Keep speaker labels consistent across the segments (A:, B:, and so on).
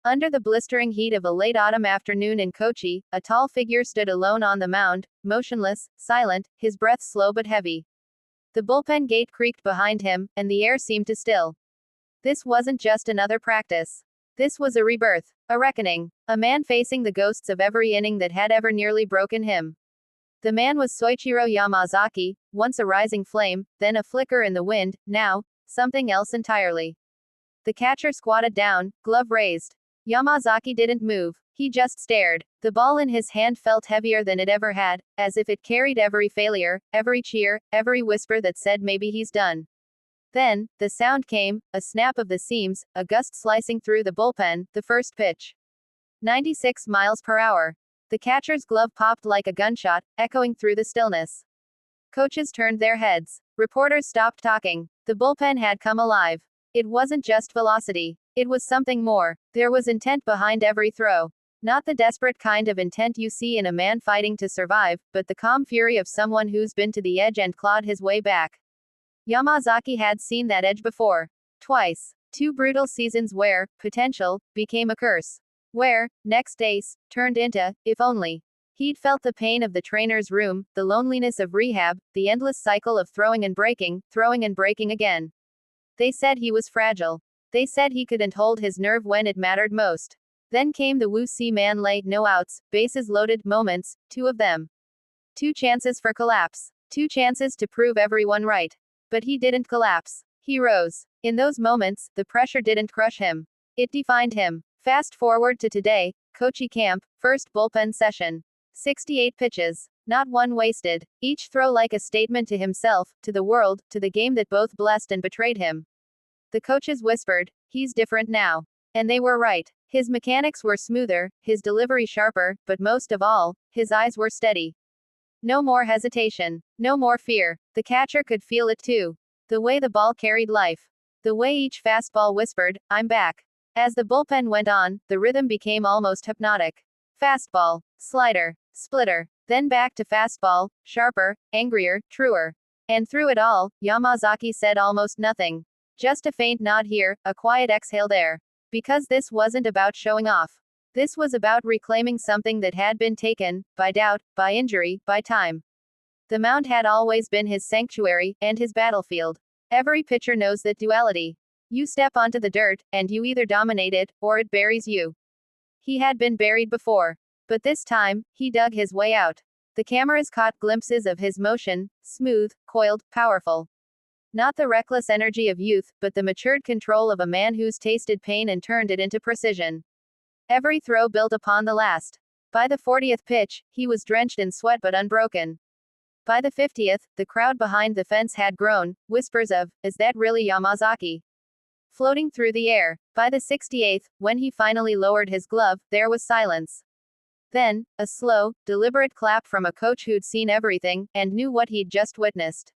A: Under the blistering heat of a late autumn afternoon in Kochi, a tall figure stood alone on the mound, motionless, silent, his breath slow but heavy. The bullpen gate creaked behind him, and the air seemed to still. This wasn't just another practice. This was a rebirth, a reckoning, a man facing the ghosts of every inning that had ever nearly broken him. The man was Soichiro Yamazaki, once a rising flame, then a flicker in the wind, now, something else entirely. The catcher squatted down, glove raised. Yamazaki didn't move. He just stared. The ball in his hand felt heavier than it ever had, as if it carried every failure, every cheer, every whisper that said maybe he's done. Then, the sound came, a snap of the seams, a gust slicing through the bullpen, the first pitch. 96 miles per hour. The catcher's glove popped like a gunshot, echoing through the stillness. Coaches turned their heads. Reporters stopped talking. The bullpen had come alive. It wasn't just velocity. It was something more. There was intent behind every throw. Not the desperate kind of intent you see in a man fighting to survive, but the calm fury of someone who's been to the edge and clawed his way back. Yamazaki had seen that edge before. Twice. 2 brutal seasons where potential became a curse. Where next ace turned into if only. He'd felt the pain of the trainer's room, the loneliness of rehab, the endless cycle of throwing and breaking again. They said he was fragile. They said he couldn't hold his nerve when it mattered most. Then came the Wu-See man lay, no outs, bases loaded moments, 2 of them. 2 chances for collapse. 2 chances to prove everyone right. But he didn't collapse. He rose. In those moments, the pressure didn't crush him. It defined him. Fast forward to today, Kochi camp, first bullpen session. 68 pitches. Not one wasted. Each throw like a statement to himself, to the world, to the game that both blessed and betrayed him. The coaches whispered, he's different now. And they were right. His mechanics were smoother, his delivery sharper, but most of all, his eyes were steady. No more hesitation. No more fear. The catcher could feel it too. The way the ball carried life. The way each fastball whispered, I'm back. As the bullpen went on, the rhythm became almost hypnotic. Fastball, slider, splitter, then back to fastball, sharper, angrier, truer. And through it all, Yamazaki said almost nothing. Just a faint nod here, a quiet exhale there. Because this wasn't about showing off. This was about reclaiming something that had been taken, by doubt, by injury, by time. The mound had always been his sanctuary, and his battlefield. Every pitcher knows that duality. You step onto the dirt, and you either dominate it, or it buries you. He had been buried before. But this time, he dug his way out. The cameras caught glimpses of his motion, smooth, coiled, powerful. Not the reckless energy of youth, but the matured control of a man who's tasted pain and turned it into precision. Every throw built upon the last. By the 40th pitch, he was drenched in sweat but unbroken. By the 50th, the crowd behind the fence had grown, whispers of, is that really Yamazaki? Floating through the air. By the 68th, when he finally lowered his glove, there was silence. Then, a slow, deliberate clap from a coach who'd seen everything, and knew what he'd just witnessed.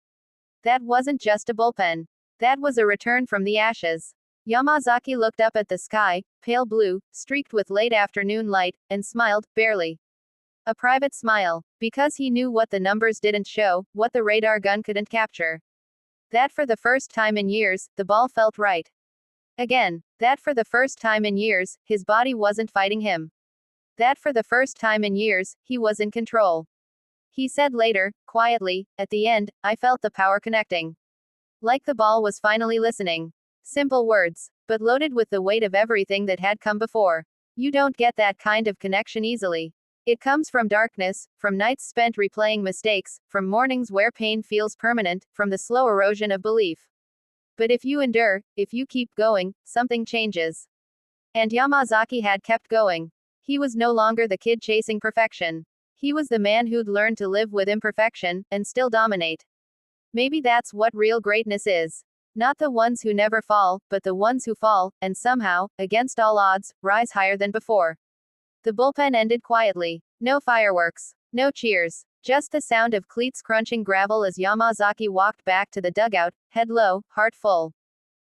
A: That wasn't just a bullpen. That was a return from the ashes. Yamazaki looked up at the sky, pale blue, streaked with late afternoon light, and smiled, barely. A private smile. Because he knew what the numbers didn't show, what the radar gun couldn't capture. That for the first time in years, the ball felt right. Again. That for the first time in years, his body wasn't fighting him. That for the first time in years, he was in control. He said later, quietly, at the end, I felt the power connecting. Like the ball was finally listening. Simple words, but loaded with the weight of everything that had come before. You don't get that kind of connection easily. It comes from darkness, from nights spent replaying mistakes, from mornings where pain feels permanent, from the slow erosion of belief. But if you endure, if you keep going, something changes. And Yamazaki had kept going. He was no longer the kid chasing perfection. He was the man who'd learned to live with imperfection, and still dominate. Maybe that's what real greatness is. Not the ones who never fall, but the ones who fall, and somehow, against all odds, rise higher than before. The bullpen ended quietly. No fireworks. No cheers. Just the sound of cleats crunching gravel as Yamazaki walked back to the dugout, head low, heart full.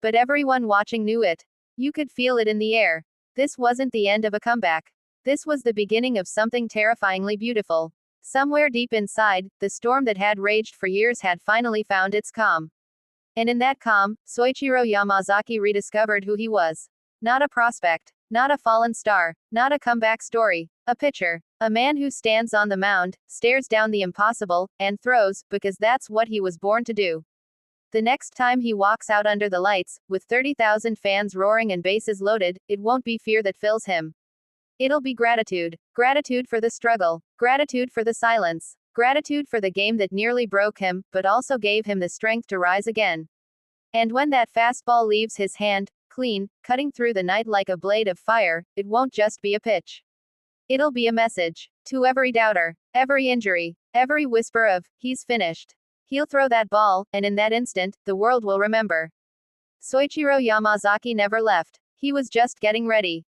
A: But everyone watching knew it. You could feel it in the air. This wasn't the end of a comeback. This was the beginning of something terrifyingly beautiful. Somewhere deep inside, the storm that had raged for years had finally found its calm. And in that calm, Soichiro Yamazaki rediscovered who he was. Not a prospect. Not a fallen star. Not a comeback story. A pitcher. A man who stands on the mound, stares down the impossible, and throws, because that's what he was born to do. The next time he walks out under the lights, with 30,000 fans roaring and bases loaded, it won't be fear that fills him. It'll be gratitude. Gratitude for the struggle. Gratitude for the silence. Gratitude for the game that nearly broke him, but also gave him the strength to rise again. And when that fastball leaves his hand, clean, cutting through the night like a blade of fire, it won't just be a pitch. It'll be a message. To every doubter, every injury, every whisper of, he's finished. He'll throw that ball, and in that instant, the world will remember. Soichiro Yamazaki never left. He was just getting ready.